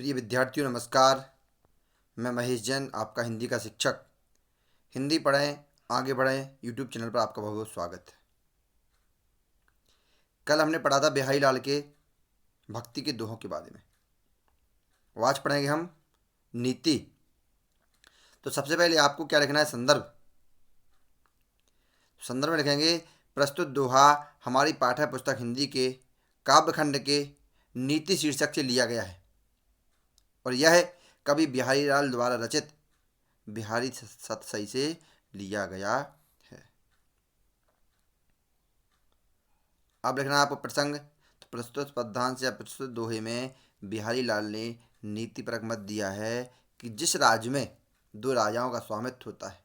प्रिय विद्यार्थियों नमस्कार। मैं महेश जैन, आपका हिंदी का शिक्षक। हिंदी पढ़ें आगे बढ़ें यूट्यूब चैनल पर आपका बहुत बहुत स्वागत है। कल हमने पढ़ा था बिहारी लाल के भक्ति के दोहों के बारे में। आज पढ़ेंगे हम नीति। तो सबसे पहले आपको क्या लिखना है? संदर्भ। संदर्भ में लिखेंगे प्रस्तुत दोहा हमारी पाठ्य पुस्तक हिंदी के काव्यखंड के नीति शीर्षक से लिया गया है और यह कवि बिहारी लाल द्वारा रचित बिहारी सतसई से लिया गया है। अब लिखना है आपको प्रसंग। तो प्रस्तुत पद्यांश या प्रस्तुत दोहे में बिहारी लाल ने नीतिपरक मत दिया है कि जिस राज्य में दो राजाओं का स्वामित्व होता है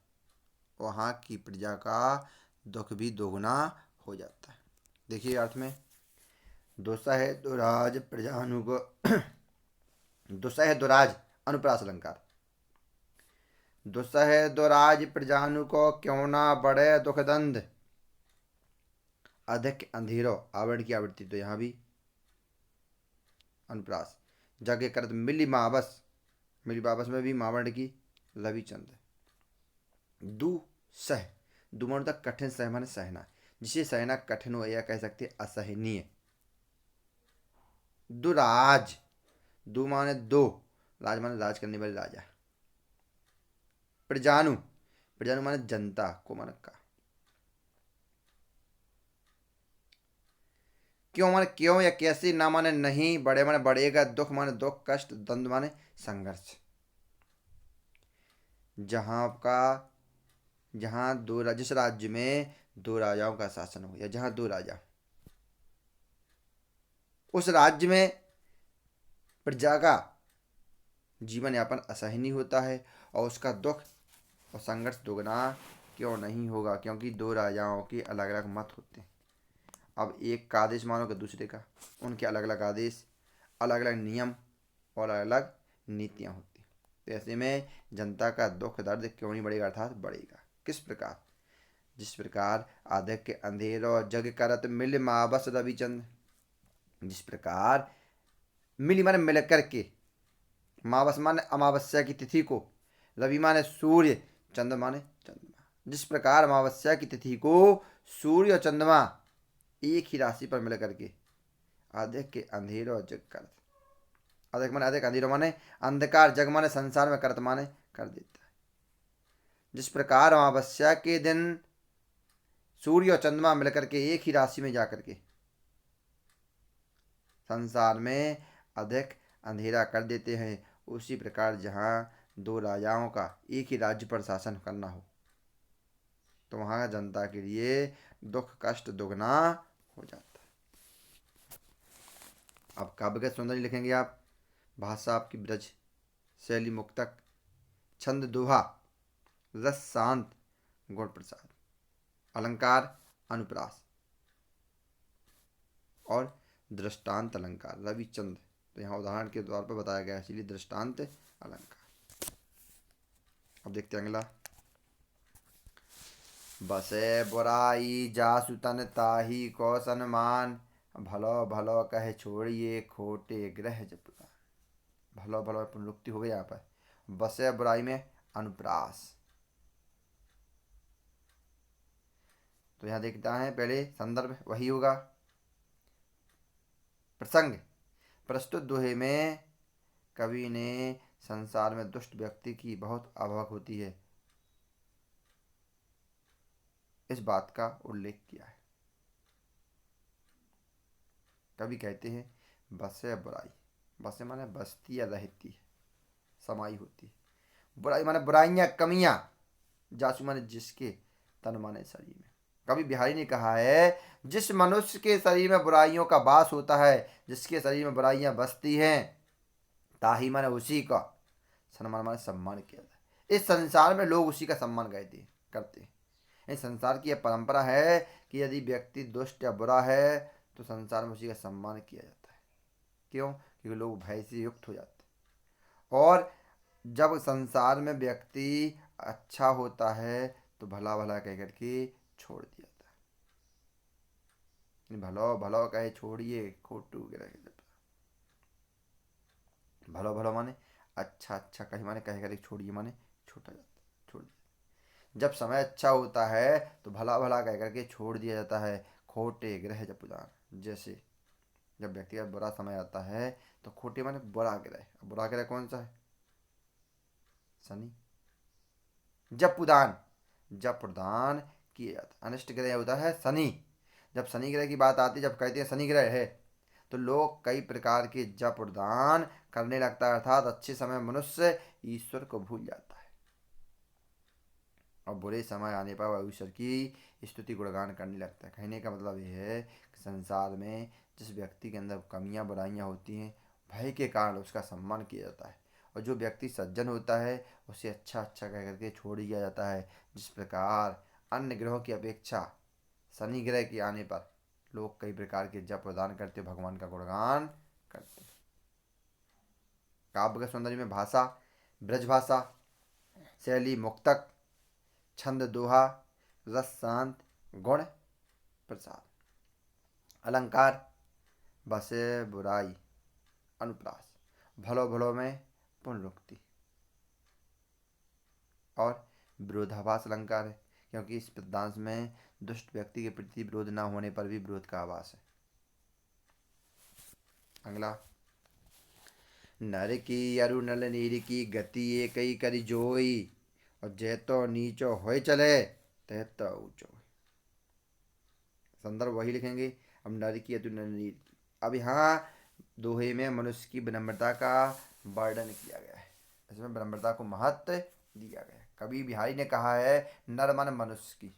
वहाँ की प्रजा का दुख भी दोगुना हो जाता है। देखिए अर्थ में, दोसा है दुराज प्रजानुगो दुसा है दुराज अनुप्रास अलंकार। दुसह दुराज प्रजानु को क्यों ना बढ़े दुखदंड। अधिक अंधेरो आवरण की आवृत्ति तो यहाँ भी अनुप्रास। जगह करत मिली मावस, मिली बाबस में भी मावर्ण की रविचंद। दु सह, दुमण तक कठिन सह माने सहना, जिसे सहना कठिन हो या कह सकते असहनीय। दुराज, दु माने दो, राज माने राज करने वाले राजा। प्रजानु, प्रजानु माने जनता को माने का। क्यों माने क्यों या कैसे, ना माने नहीं, बड़े माने बढ़ेगा, दुख माने दुख, कष्ट, द्वंद्व माने संघर्ष। जहां जिस राज्य में दो राजाओं का शासन हो या जहां दो राजा, उस राज्य में प्रजा का जीवन यापन असहनीय होता है और उसका दुख और संघर्ष दोगुना क्यों नहीं होगा, क्योंकि दो राजाओं के अलग अलग मत होते हैं। अब एक का आदेश मानो कि दूसरे का, उनके अलग अलग आदेश, अलग अलग नियम और अलग अलग नीतियाँ होती हैं। तो ऐसे में जनता का दुख दर्द क्यों नहीं बढ़ेगा, अर्थात बढ़ेगा। किस प्रकार? जिस प्रकार आधक के अंधेरो जग करत मिल मावस रविचंद। जिस प्रकार मिली माने मिल करके, मावस माने अमावस्या की तिथि को, रवि माने सूर्य, चंद्र माने चंद्रमा। जिस प्रकार अमावस्या की तिथि को सूर्य और चंद्रमा एक ही राशि पर मिल करके अधिक के अंधेरो और जग कर, अधिक माने अधिक, अंधेरो माने अंधकार, जग माने संसार में, करत माने कर देता है। जिस प्रकार अमावस्या के दिन सूर्य और चंद्रमा मिलकर के एक ही राशि में जाकर के संसार में अधिक अंधेरा कर देते हैं, उसी प्रकार जहाँ दो राजाओं का एक ही राज्य पर शासन करना हो तो वहाँ जनता के लिए दुख कष्ट दुगना हो जाता है। अब काव्य का सौंदर्य लिखेंगे आप। भाषा आपकी ब्रज, शैली मुक्तक, छंद दोहा, रस शांत, गुण प्रसाद, अलंकार अनुप्रास और दृष्टांत अलंकार रविचंद। तो यहाँ उदाहरण के द्वार पर बताया गया है, इसलिए दृष्टांत अलंकार। अब देखते हैं अगला। बसे बुराई जासु तन ताही को सन्मान, भलो भलो कहे छोड़िए खोटे ग्रह जपुरान। भलो भलो पुनरुक्ति हो गई यहाँ पर। बसे बुराई में अनुप्रास। तो यहाँ देखता है पहले संदर्भ वही होगा। प्रसंग, प्रस्तुत दोहे में कवि ने संसार में दुष्ट व्यक्ति की बहुत अभाव होती है इस बात का उल्लेख किया है। कवि कहते हैं बसे बुराई, बसे माने बसती या रहती है, समाई होती है। बुराई माने बुराइयां कमियां, जासु माने जिसके, तन माने शरीर में। कवि बिहारी ने कहा है जिस मनुष्य के शरीर में बुराइयों का वास होता है, जिसके शरीर में बुराइयां बसती हैं, ताही माने उसी का, सम्मान माने सम्मान किया जाता है। इस संसार में लोग उसी का सम्मान करते हैं। इस संसार की यह परंपरा है कि यदि व्यक्ति दुष्ट या बुरा है तो संसार में उसी का सम्मान किया जाता है। क्यों? क्योंकि लोग भय से युक्त हो जाते हैं। और जब संसार में व्यक्ति अच्छा होता है तो भला भला कह करके छोड़ दिया जाता है। भलो भलो कहे छोड़िए खोटू गिरह। भलो भलो माने अच्छा अच्छा कही माने कहे करे छोड़िए माने छोटा जाता है, छोड़ दिया। जब समय अच्छा होता है तो भला भला कह करके छोड़ दिया जाता है। खोटे ग्रह जब उदान, जैसे जब व्यक्ति का बुरा समय आता है तो खोटे माने बुरा ग्रह। बुरा ग्रह कौन सा है? शनि। जब उदान, जब प्रदान किया जाता, अनिष्ट ग्रह होता है शनि। जब शनि ग्रह की बात आती है, जब कहते हैं शनि ग्रह है, तो लोग कई प्रकार के जप प्रदान करने लगता है, अर्थात अच्छे समय मनुष्य ईश्वर को भूल जाता है और बुरे समय आने पर वह ईश्वर की स्तुति गुणगान करने लगता है। कहने का मतलब यह है कि संसार में जिस व्यक्ति के अंदर कमियां बुराइयां होती हैं, भय के कारण उसका सम्मान किया जाता है, और जो व्यक्ति सज्जन होता है उसे अच्छा अच्छा कह करके छोड़ दिया जाता है। जिस प्रकार अन्य ग्रहों की अपेक्षा शनि ग्रह के आने पर लोग कई प्रकार के जप प्रदान करते, भगवान का गुणगान करते। काव्य के सौंदर्य में भाषा, ब्रज भाषा, शैली मुक्तक, छंद दोहा, रस शांत, गुण प्रसाद, अलंकार, बसे बुराई, अनुप्रास, भलो भलो में पुनरुक्ति, और विरोधाभास अलंकार है, क्योंकि इस पद्यांश में दुष्ट व्यक्ति के प्रति विरोध न होने पर भी विरोध का आभास है। अगला, नर की अरु नल नीर की गति एक ही करी जोई, और जैतो नीचो होए चले तहतो ऊंचो। संदर्भ वही लिखेंगे। अब नर की अरु नल नीर की, अब यहाँ दोहे में मनुष्य की विनम्रता का वर्णन किया गया है, इसमें विनम्रता को महत्व दिया गया है। कवि बिहारी ने कहा है नर मन मनुष्य की,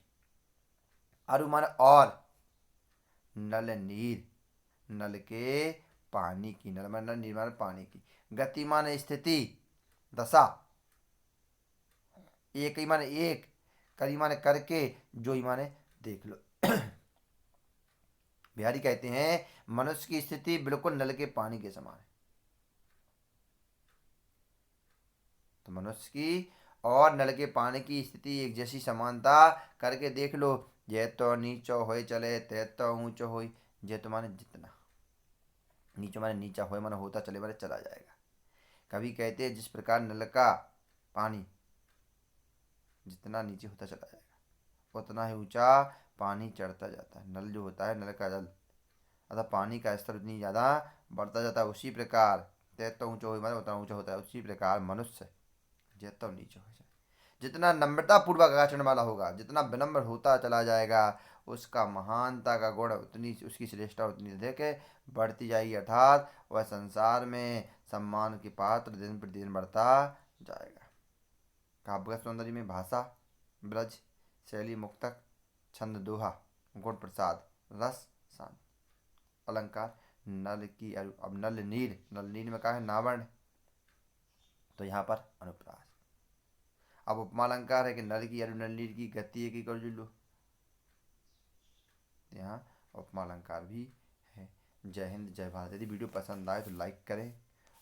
अरु मन और, नल नीर नल के पानी की, नल मन नीर मन पानी की, गति माने स्थिति दशा, एक ही माने एक, करी माने करके, जो ही माने देख लो। बिहारी कहते हैं मनुष्य की स्थिति बिल्कुल नल के पानी के समान है। तो मनुष्य की और नल के पानी की स्थिति एक जैसी समानता करके देख लो। जय तो नीचो होए चले तय तो ऊंचो होई, जय तो माने जितना, नीचो माने नीचा, होए माने होता चले माने चला जाएगा। कभी कहते हैं जिस प्रकार नल का पानी जितना नीचे होता चला जाएगा उतना ही ऊंचा पानी चढ़ता जाता है। नल जो होता है, नल का जल अतः पानी का स्तर उतनी ज़्यादा बढ़ता जाता है। उसी प्रकार तैतो ऊंचा हो माने उतना ऊंचा होता है, उसी प्रकार मनुष्य जैतो नीचे हो जाए, जितना नम्रता पूर्वक आचरण वाला होगा, जितना विनम्र होता चला जाएगा, उसका महानता का गुण उतनी, उसकी श्रेष्ठता उतनी देखे बढ़ती जाएगी, अर्थात वह संसार में सम्मान के पात्र दिन प्रतिदिन बढ़ता जाएगा। काव्य सौंदर्य में भाषा, ब्रज, शैली मुक्तक, छंद दोहा, गुण प्रसाद, रस शांत, अलंकार, नल की अरु, अब नल नीर, नल नीर में कहा है नावर्ण, तो यहाँ पर अनुप्रास। अब उपमा अलंकार है कि नल की अरु नल नीर की गति एक ही कर जुल्लू, यहाँ उपमा अलंकार भी है। जय हिंद जय भारत। यदि वीडियो पसंद आए तो लाइक करें,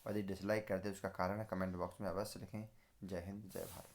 और यदि डिसलाइक करते हैं उसका कारण है कमेंट बॉक्स में अवश्य लिखें। जय हिंद जय भारत।